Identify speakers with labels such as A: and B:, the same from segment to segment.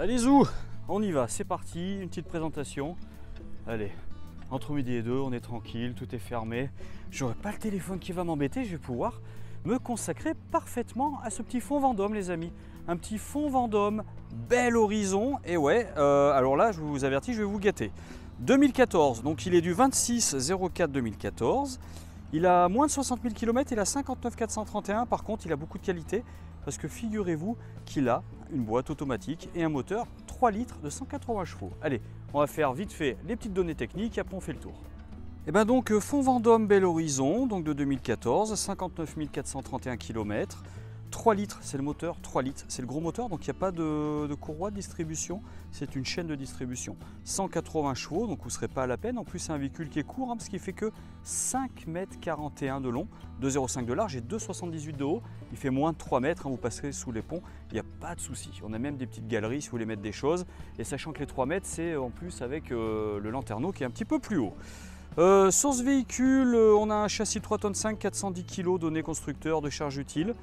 A: Allez zou, on y va, c'est parti, une petite présentation. Allez, entre midi et deux, on est tranquille, tout est fermé. J'aurai pas le téléphone qui va m'embêter, je vais pouvoir me consacrer parfaitement à ce petit fond Vendôme les amis. Un petit fond Vendôme, bel horizon, et ouais, alors là je vous avertis, je vais vous gâter. 2014, donc il est du 26-04-2014. Il a moins de 60 000 km, il a 59 431, par contre il a beaucoup de qualité parce que figurez-vous qu'il a une boîte automatique et un moteur 3 litres de 180 chevaux. Allez, on va faire vite fait les petites données techniques et après on fait le tour. Et bien donc fond Vendôme Bel Horizon, donc de 2014, 59 431 km. 3 litres, c'est le moteur, 3 litres, c'est le gros moteur, donc il n'y a pas de courroie de distribution, c'est une chaîne de distribution. 180 chevaux, donc vous ne serez pas à la peine. En plus, c'est un véhicule qui est court, parce qu'il fait que 5,41 m de long, 2,05 m de large et 2,78 m de haut. Il fait moins de 3 mètres, vous passerez sous les ponts, il n'y a pas de souci. On a même des petites galeries si vous voulez mettre des choses. Et sachant que les 3 mètres, c'est en plus avec le lanterneau qui est un petit peu plus haut. Sur ce véhicule, on a un châssis 3,5 tonnes, 410 kg donné constructeur de charge utile.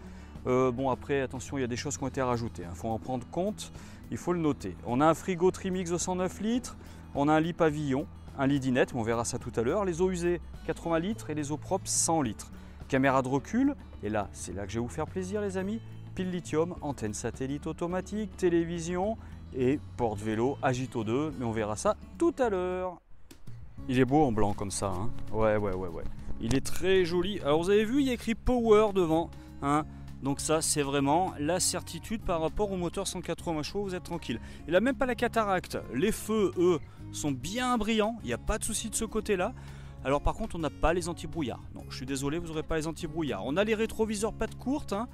A: Bon après attention, il y a des choses qui ont été rajoutées, il faut en prendre compte, il faut le noter. On a un frigo Trimix de 109 litres, on a un lit pavillon, un lit dinette, on verra ça tout à l'heure, les eaux usées 80 litres et les eaux propres 100 litres. Caméra de recul, et là c'est là que je vais vous faire plaisir les amis, pile lithium, antenne satellite automatique, télévision et porte-vélo Agito 2, mais on verra ça tout à l'heure. Il est beau en blanc comme ça, hein. Ouais. Il est très joli. Alors vous avez vu, il y a écrit Power devant, hein. Donc ça, c'est vraiment la certitude par rapport au moteur 180 chevaux, vous êtes tranquille. Il n'a même pas la cataracte. Les feux, eux, sont bien brillants. Il n'y a pas de souci de ce côté-là. Alors par contre, on n'a pas les anti-brouillards. Non, je suis désolé, vous n'aurez pas les anti-brouillards. On a les rétroviseurs pattes courtes, hein,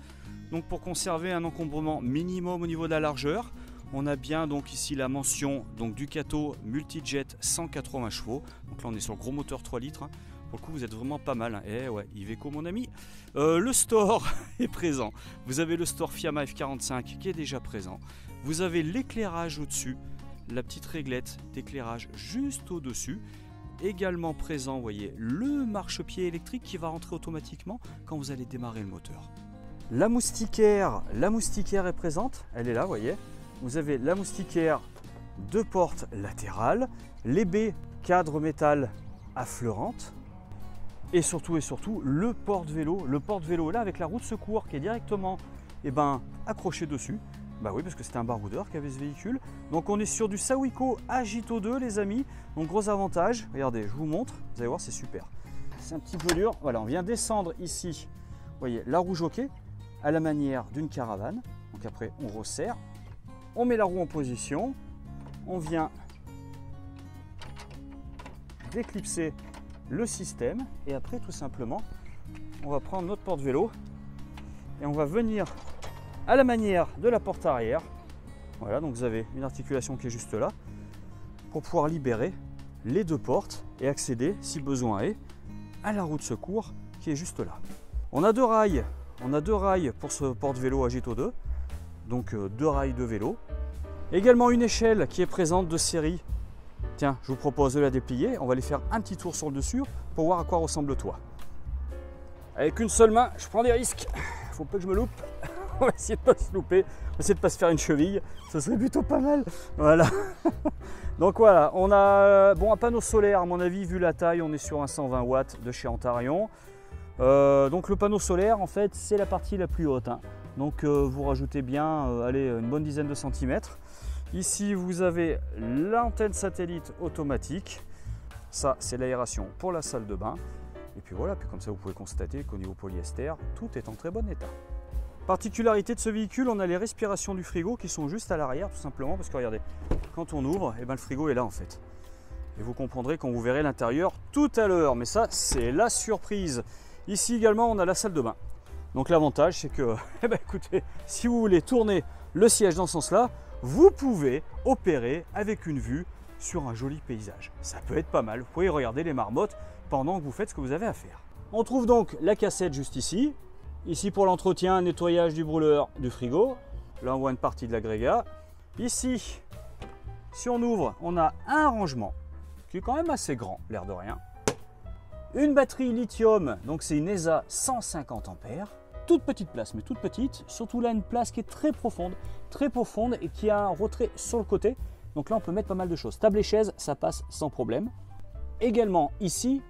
A: donc pour conserver un encombrement minimum au niveau de la largeur. On a bien donc ici la mention donc, Ducato Multijet 180 chevaux. Donc là, on est sur le gros moteur 3 litres. Hein. Pour le coup, vous êtes vraiment pas mal. Hein. Eh ouais, Iveco, mon ami. Le store est présent. Vous avez le store Fiamma F45 qui est déjà présent. Vous avez l'éclairage au-dessus, la petite réglette d'éclairage juste au-dessus. Également présent, vous voyez, le marchepied électrique qui va rentrer automatiquement quand vous allez démarrer le moteur. La moustiquaire est présente. Elle est là, vous voyez. Vous avez la moustiquaire, 2 portes latérales, les baies cadre métal affleurantes. Et surtout, le porte-vélo là avec la roue de secours qui est directement accroché dessus. Bah oui, parce que c'était un baroudeur qui avait ce véhicule. Donc on est sur du Sawiko Agito 2 les amis. Donc gros avantage, regardez, je vous montre, vous allez voir, c'est super. C'est un petit peu dur. Voilà, on vient descendre ici, vous voyez, la roue jockey à la manière d'une caravane. Donc après, on resserre, on met la roue en position, on vient déclipser le système et après tout simplement on va prendre notre porte-vélo et on va venir à la manière de la porte arrière. Voilà, donc vous avez une articulation qui est juste là pour pouvoir libérer les 2 portes et accéder si besoin est à la roue de secours qui est juste là. On a 2 rails, pour ce porte-vélo Agito 2, donc 2 rails de vélo. Également une échelle qui est présente de série. Tiens, je vous propose de la déplier. On va aller faire un petit tour sur le dessus pour voir à quoi ressemble le toit. Avec une seule main, je prends des risques. Faut pas que je me loupe. On va essayer de pas se louper. On va essayer de pas se faire une cheville. Ça serait plutôt pas mal. Voilà. Donc voilà, on a un panneau solaire. À mon avis, vu la taille, on est sur un 120 watts de chez Antarion. Donc le panneau solaire, en fait, c'est la partie la plus haute. Hein. Donc vous rajoutez bien, allez, une bonne dizaine de centimètres. Ici, vous avez l'antenne satellite automatique. Ça, c'est l'aération pour la salle de bain. Et puis voilà, puis comme ça, vous pouvez constater qu'au niveau polyester, tout est en très bon état. Particularité de ce véhicule, on a les respirations du frigo qui sont juste à l'arrière, tout simplement, parce que regardez, quand on ouvre, le frigo est là en fait. Et vous comprendrez quand vous verrez l'intérieur tout à l'heure. Mais ça, c'est la surprise. Ici également, on a la salle de bain. Donc l'avantage, c'est que, écoutez, si vous voulez tourner le siège dans ce sens-là, vous pouvez opérer avec une vue sur un joli paysage. Ça peut être pas mal. Vous pouvez regarder les marmottes pendant que vous faites ce que vous avez à faire. On trouve donc la cassette juste ici. Ici pour l'entretien, nettoyage du brûleur du frigo. Là, on voit une partie de l'agrégat. Ici, si on ouvre, on a un rangement qui est quand même assez grand, l'air de rien. Une batterie lithium, donc c'est une ESA 150 ampères. toute petite place, mais toute petite. Surtout là, une place qui est très profonde et qui a un retrait sur le côté. Donc là, on peut mettre pas mal de choses. Table et chaise, ça passe sans problème. Également ici,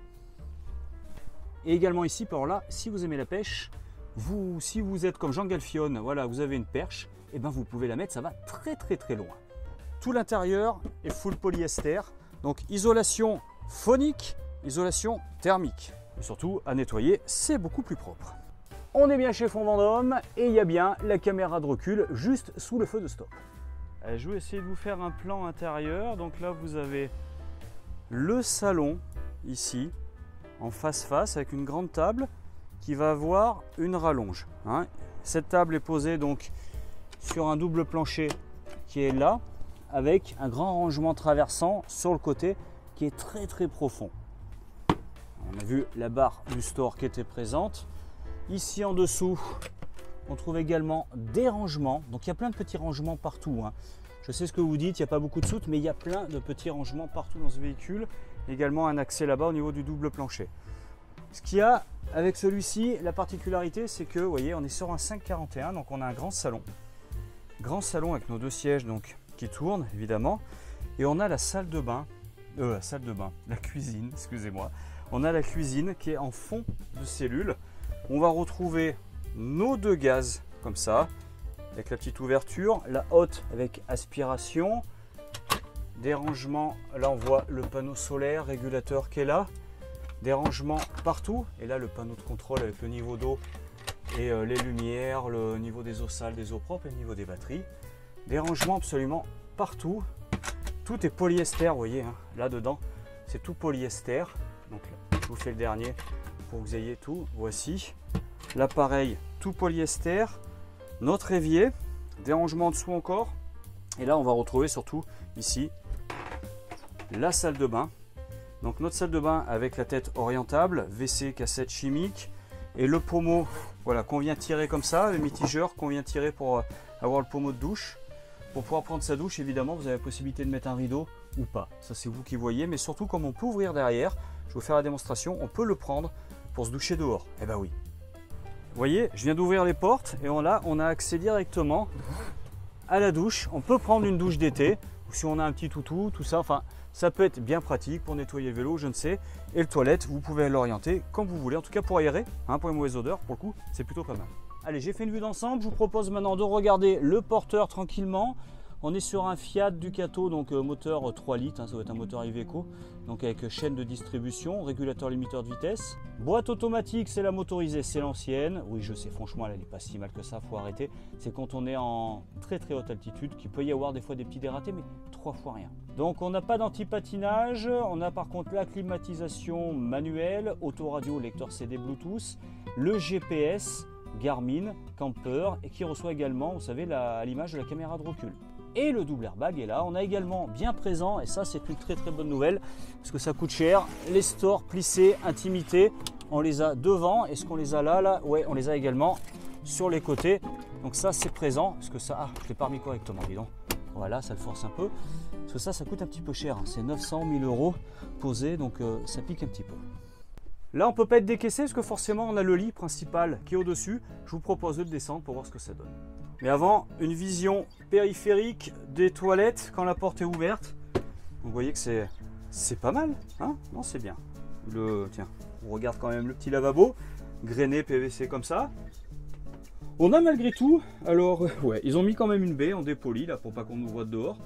A: par là, si vous aimez la pêche, si vous êtes comme Jean Galfione, voilà, vous avez une perche, et ben vous pouvez la mettre, ça va très loin. Tout l'intérieur est full polyester, donc isolation phonique, isolation thermique. Et surtout, à nettoyer, c'est beaucoup plus propre. On est bien chez Fonds Vendôme et il y a bien la caméra de recul juste sous le feu de stop. Je vais essayer de vous faire un plan intérieur. Donc là, vous avez le salon ici, en face avec une grande table qui va avoir une rallonge. Hein. Cette table est posée donc sur un double plancher qui est là, avec un grand rangement traversant sur le côté qui est très profond. On a vu la barre du store qui était présente. Ici en dessous, on trouve également des rangements. Donc il y a plein de petits rangements partout. Hein. Je sais ce que vous dites, il n'y a pas beaucoup de soutes, mais il y a plein de petits rangements partout dans ce véhicule. Également un accès là-bas au niveau du double plancher. Ce qu'il y a avec celui-ci, la particularité, c'est que, vous voyez, on est sur un 541, donc on a un grand salon. Grand salon avec nos deux sièges donc, qui tournent, évidemment. Et on a la salle de bain, la cuisine, excusez-moi. On a la cuisine qui est en fond de cellule. On va retrouver nos deux gaz, comme ça, avec la petite ouverture. La haute avec aspiration. Des rangements, là on voit le panneau solaire, régulateur qui est là. Des rangements partout. Et là le panneau de contrôle avec le niveau d'eau et les lumières, le niveau des eaux sales, des eaux propres et le niveau des batteries. Des rangements absolument partout. Tout est polyester, vous voyez, hein, là-dedans, c'est tout polyester. Donc là, je vous fais le dernier pour que vous ayez tout. Voici l'appareil tout polyester. Notre évier, des rangements en dessous encore. Et là, on va retrouver surtout ici la salle de bain. Donc notre salle de bain avec la tête orientable, WC, cassette chimique et le pommeau, voilà, qu'on vient tirer comme ça, le mitigeur qu'on vient tirer pour avoir le pommeau de douche. Pour pouvoir prendre sa douche, évidemment, vous avez la possibilité de mettre un rideau ou pas. Ça, c'est vous qui voyez. Mais surtout, comme on peut ouvrir derrière, je vais vous faire la démonstration, on peut le prendre pour se doucher dehors. Eh ben oui. Vous voyez, je viens d'ouvrir les portes et on a accès directement à la douche. On peut prendre une douche d'été, ou si on a un petit toutou, tout ça. Enfin, ça peut être bien pratique pour nettoyer le vélo, je ne sais. Et le toilette, vous pouvez l'orienter comme vous voulez. En tout cas, pour aérer, hein, pour les mauvaises odeurs, pour le coup, c'est plutôt pas mal. Allez, j'ai fait une vue d'ensemble. Je vous propose maintenant de regarder le porteur tranquillement. On est sur un Fiat Ducato, donc moteur 3 litres, hein, ça doit être un moteur Iveco, donc avec chaîne de distribution, régulateur limiteur de vitesse. Boîte automatique, c'est la motorisée, c'est l'ancienne. Oui, je sais, franchement, elle n'est pas si mal que ça, faut arrêter. C'est quand on est en très haute altitude qu'il peut y avoir des fois des petits dératés, mais 3 fois rien. Donc on n'a pas d'anti-patinage, on a par contre la climatisation manuelle, autoradio, lecteur CD Bluetooth, le GPS, Garmin, Camper et qui reçoit également, vous savez, à l'image de la caméra de recul. Et le double airbag est là. On a également bien présent, et ça c'est une très bonne nouvelle, parce que ça coûte cher, les stores plissés, intimité. On les a devant, est-ce qu'on les a là? Ouais, on les a également sur les côtés. Donc ça c'est présent, parce que ça, je ne l'ai pas remis correctement, dis donc. Voilà, ça le force un peu. Parce que ça coûte un petit peu cher, hein. C'est 900 000 € posé, donc ça pique un petit peu. Là, on ne peut pas être décaissé parce que forcément, on a le lit principal qui est au-dessus. Je vous propose de le descendre pour voir ce que ça donne. Mais avant, une vision périphérique des toilettes quand la porte est ouverte. Vous voyez que c'est pas mal, hein? Non, c'est bien. Tiens, on regarde quand même le petit lavabo, grainé PVC comme ça. On a malgré tout, alors, ouais, ils ont mis quand même une baie en dépoli là pour pas qu'on nous voit de dehors.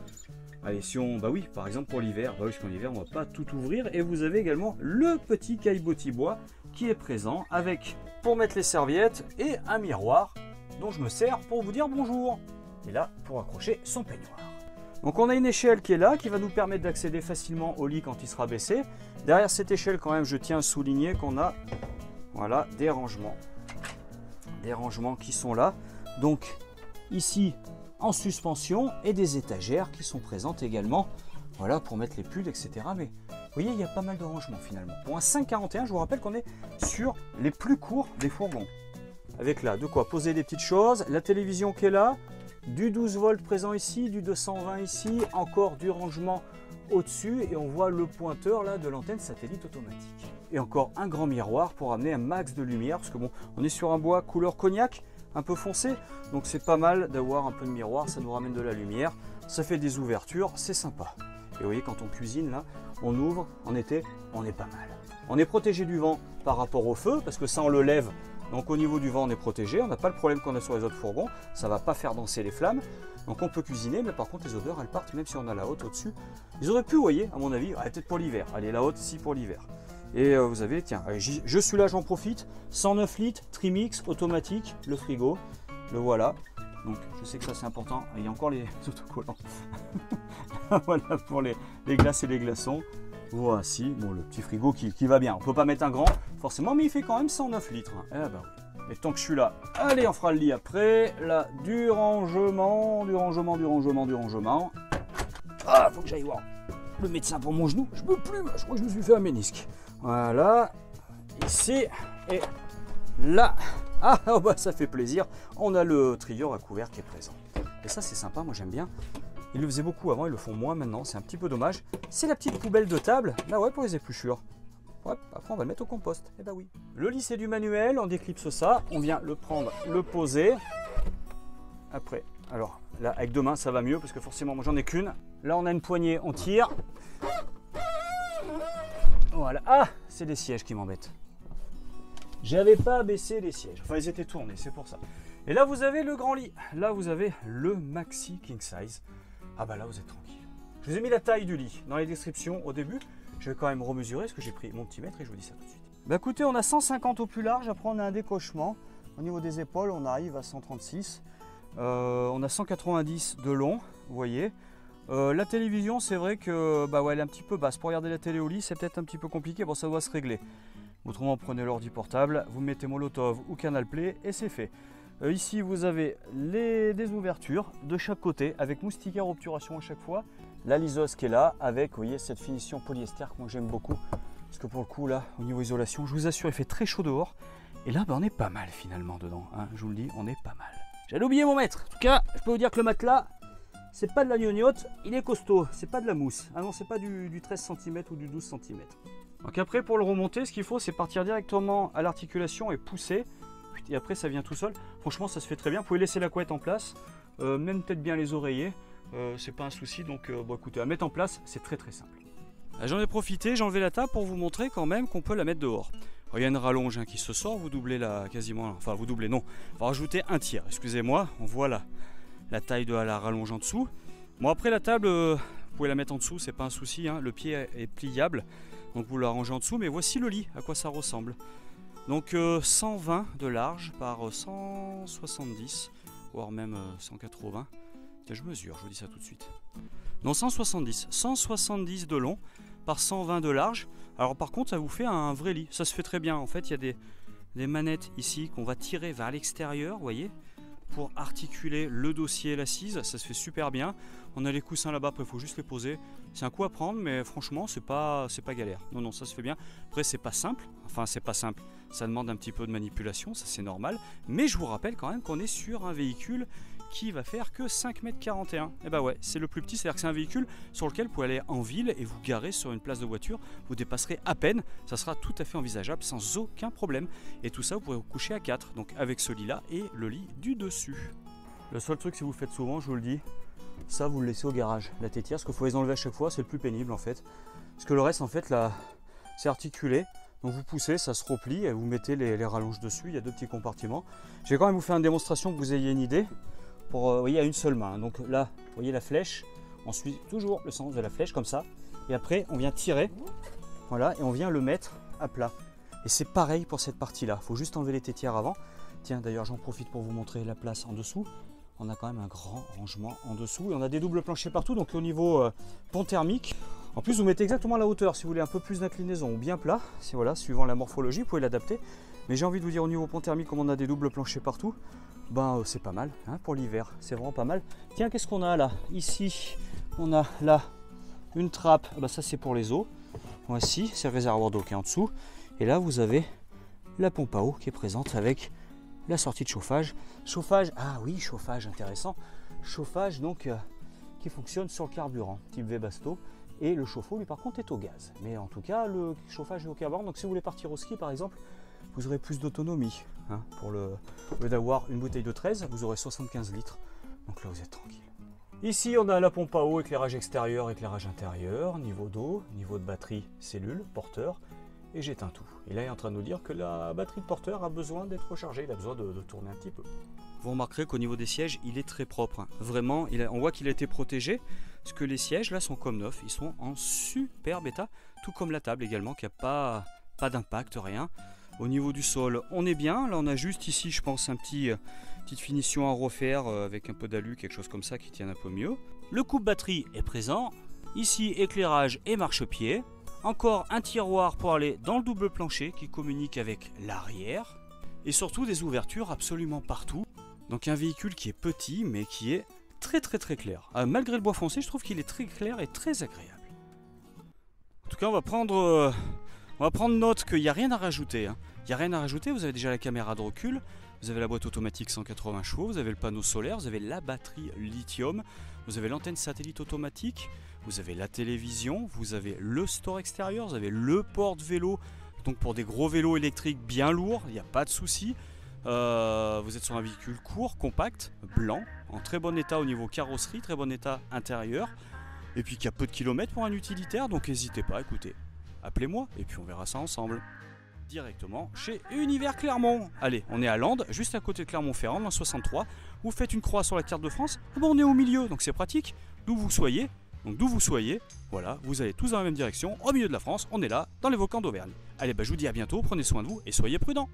A: Allez, si on, bah oui, par exemple pour l'hiver, bah oui, parce qu'en hiver on va pas tout ouvrir. Et vous avez également le petit caillebotis bois qui est présent avec pour mettre les serviettes et un miroir dont je me sers pour vous dire bonjour. Et là pour accrocher son peignoir. Donc on a une échelle qui est là, qui va nous permettre d'accéder facilement au lit quand il sera baissé. Derrière cette échelle quand même, je tiens à souligner qu'on a, voilà, des rangements. Des rangements qui sont là. Donc ici en suspension et des étagères qui sont présentes également, voilà, pour mettre les pulls, etc. Mais vous voyez, il y a pas mal de rangements finalement. Pour un 541, je vous rappelle qu'on est sur les plus courts des fourgons. Avec là, de quoi poser des petites choses, la télévision qui est là, du 12 volts présent ici, du 220 ici, encore du rangement au-dessus et on voit le pointeur là de l'antenne satellite automatique. Et encore un grand miroir pour amener un max de lumière, parce que bon, on est sur un bois couleur cognac, un peu foncé, donc c'est pas mal d'avoir un peu de miroir, ça nous ramène de la lumière, ça fait des ouvertures, c'est sympa. Et vous voyez, quand on cuisine là, on ouvre, en été, on est pas mal. On est protégé du vent par rapport au feu, parce que ça on le lève, donc au niveau du vent on est protégé, on n'a pas le problème qu'on a sur les autres fourgons, ça va pas faire danser les flammes, donc on peut cuisiner, mais par contre les odeurs elles partent, même si on a la haute au-dessus. Ils auraient pu, vous voyez, à mon avis, peut-être pour l'hiver, allez la haute si pour l'hiver. Et vous avez, tiens, allez, je suis là, j'en profite, 109 litres, Trimix, automatique, le frigo, le voilà. Donc je sais que ça c'est important, il y a encore les autocollants. Voilà pour les glaces et les glaçons. Voici, bon, le petit frigo qui va bien. On ne peut pas mettre un grand, forcément, mais il fait quand même 109 litres. Eh ben oui. Et tant que je suis là, allez, on fera le lit après. Là, du rangement. Ah, faut que j'aille voir le médecin pour mon genou. Je peux plus, je crois que je me suis fait un ménisque. Voilà, ici et là. Ah, oh bah ça fait plaisir. On a le trieur à couvert qui est présent. Et ça, c'est sympa, moi j'aime bien. Ils le faisaient beaucoup avant, ils le font moins maintenant, c'est un petit peu dommage. C'est la petite poubelle de table, là ouais, pour les épluchures. Ouais, après on va le mettre au compost, eh bah oui. Le lit c'est du manuel, on déclipse ça, on vient le prendre, le poser. Après, alors là avec deux mains ça va mieux parce que forcément moi j'en ai qu'une. Là on a une poignée, on tire. Voilà, ah, c'est les sièges qui m'embêtent. J'avais pas baissé les sièges, enfin ils étaient tournés, c'est pour ça. Et là vous avez le grand lit, là vous avez le maxi king size. Ah bah là vous êtes tranquille. Je vous ai mis la taille du lit dans les descriptions au début. Je vais quand même remesurer parce que j'ai pris mon petit mètre et je vous dis ça tout de suite. Bah écoutez, on a 150 au plus large, après on a un décochement. Au niveau des épaules, on arrive à 136. On a 190 de long, vous voyez. La télévision, c'est vrai que bah ouais, elle est un petit peu basse. Pour regarder la télé au lit, c'est peut-être un petit peu compliqué. Bon, ça doit se régler. Autrement, prenez l'ordi portable, vous mettez Molotov ou Canal Play et c'est fait. Ici, vous avez des ouvertures de chaque côté avec moustiquaire obturation à chaque fois. La liseuse qui est là avec, vous voyez, cette finition polyester que moi j'aime beaucoup. Parce que pour le coup, là, au niveau isolation, je vous assure, il fait très chaud dehors. Et là, ben, on est pas mal finalement dedans. Hein, je vous le dis, on est pas mal. J'allais oublier mon mètre. En tout cas, je peux vous dire que le matelas, c'est pas de la gnognotte, il est costaud. C'est pas de la mousse. Ah non, c'est pas du 13 cm ou du 12 cm. Donc après, pour le remonter, ce qu'il faut, c'est partir directement à l'articulation et pousser. Et après ça vient tout seul. Franchement ça se fait très bien. Vous pouvez laisser la couette en place, même peut-être bien les oreillers, c'est pas un souci. Donc bon, écoutez, à mettre en place, c'est très très simple. J'en ai profité, j'ai enlevé la table pour vous montrer quand même qu'on peut la mettre dehors. Alors, il y a une rallonge qui se sort, vous doublez la quasiment, enfin vous doublez non, on va rajouter un tiers, excusez-moi, on voit la taille de la rallonge en dessous. Bon après la table, vous pouvez la mettre en dessous, c'est pas un souci, hein. Le pied est pliable, donc vous la rangez en dessous, mais voici le lit, à quoi ça ressemble. Donc 120 de large par 170, voire même 180. Je mesure, je vous dis ça tout de suite. Non, 170 de long par 120 de large. Alors par contre, ça vous fait un vrai lit. Ça se fait très bien. En fait, il y a des manettes ici qu'on va tirer vers l'extérieur, vous voyez, pour articuler le dossier et l'assise. Ça se fait super bien. On a les coussins là-bas, après il faut juste les poser. C'est un coup à prendre, mais franchement, c'est pas galère. Non, non, ça se fait bien. Après, c'est pas simple. Enfin, c'est pas simple. Ça demande un petit peu de manipulation, ça c'est normal. Mais je vous rappelle quand même qu'on est sur un véhicule qui va faire que 5,41 m. Et bah ouais, c'est le plus petit, c'est-à-dire que c'est un véhicule sur lequel vous pouvez aller en ville et vous garer sur une place de voiture. Vous dépasserez à peine, ça sera tout à fait envisageable sans aucun problème. Et tout ça, vous pourrez vous coucher à 4, donc avec ce lit-là et le lit du dessus. Le seul truc, si vous le faites souvent, je vous le dis, ça vous le laissez au garage, la tétière, parce qu'il faut les enlever à chaque fois, c'est le plus pénible en fait. Parce que le reste, en fait, là, c'est articulé. Donc vous poussez, ça se replie et vous mettez les rallonges dessus. Il y a deux petits compartiments. Je vais quand même vous faire une démonstration pour que vous ayez une idée. Pour, vous voyez, à une seule main. Donc là, vous voyez la flèche. On suit toujours le sens de la flèche comme ça. Et après, on vient tirer. Voilà, et on vient le mettre à plat. Et c'est pareil pour cette partie-là. Il faut juste enlever les tétières avant. Tiens, d'ailleurs, j'en profite pour vous montrer la place en dessous. On a quand même un grand rangement en dessous. Et on a des doubles planchers partout. Donc au niveau pont thermique. En plus, vous mettez exactement la hauteur si vous voulez un peu plus d'inclinaison ou bien plat. Si, voilà, suivant la morphologie, vous pouvez l'adapter. Mais j'ai envie de vous dire, au niveau pont thermique, comme on a des doubles planchers partout, ben c'est pas mal hein, pour l'hiver. C'est vraiment pas mal. Tiens, qu'est-ce qu'on a là? Ici, on a là une trappe. Ben, ça, c'est pour les eaux. Voici, c'est le réservoir d'eau qui est en dessous. Et là, vous avez la pompe à eau qui est présente avec la sortie de chauffage. Chauffage, ah oui, chauffage intéressant. Chauffage donc qui fonctionne sur le carburant, type Webasto. Et le chauffe-eau, lui, par contre, est au gaz. Mais en tout cas, le chauffage est au carbone. Donc si vous voulez partir au ski, par exemple, vous aurez plus d'autonomie. Hein, au lieu d'avoir une bouteille de 13, vous aurez 75 litres. Donc là, vous êtes tranquille. Ici, on a la pompe à eau, éclairage extérieur, éclairage intérieur, niveau d'eau, niveau de batterie, cellule, porteur. Et j'éteins tout. Et là, il est en train de nous dire que la batterie de porteur a besoin d'être rechargée. Il a besoin de tourner un petit peu. Vous remarquerez qu'au niveau des sièges, il est très propre. Hein. Vraiment, on voit qu'il a été protégé. Parce que les sièges, là, sont comme neufs. Ils sont en superbe état. Tout comme la table également, qui n'a pas d'impact, rien. Au niveau du sol, on est bien. Là, on a juste ici, je pense, petite finition à refaire avec un peu d'alu, quelque chose comme ça qui tienne un peu mieux. Le coupe-batterie est présent. Ici, éclairage et marchepied. Encore un tiroir pour aller dans le double plancher qui communique avec l'arrière. Et surtout des ouvertures absolument partout. Donc un véhicule qui est petit, mais qui est très clair. Malgré le bois foncé, je trouve qu'il est très clair et très agréable. En tout cas, on va prendre note qu'il n'y a rien à rajouter. Hein. Il n'y a rien à rajouter, vous avez déjà la caméra de recul, vous avez la boîte automatique 180 chevaux, vous avez le panneau solaire, vous avez la batterie lithium, vous avez l'antenne satellite automatique, vous avez la télévision, vous avez le store extérieur, vous avez le porte-vélo, donc pour des gros vélos électriques bien lourds, il n'y a pas de souci. Vous êtes sur un véhicule court, compact, blanc, en très bon état au niveau carrosserie, très bon état intérieur, et puis qui a peu de kilomètres pour un utilitaire, donc n'hésitez pas, écoutez, appelez-moi, et puis on verra ça ensemble. Directement chez Univers Clermont. Allez, on est à Landes, juste à côté de Clermont-Ferrand, dans 63. Vous faites une croix sur la carte de France, on est au milieu, donc c'est pratique, d'où vous soyez. Donc d'où vous soyez, voilà, vous allez tous dans la même direction, au milieu de la France, on est là, dans les volcans d'Auvergne. Allez, je vous dis à bientôt, prenez soin de vous et soyez prudents.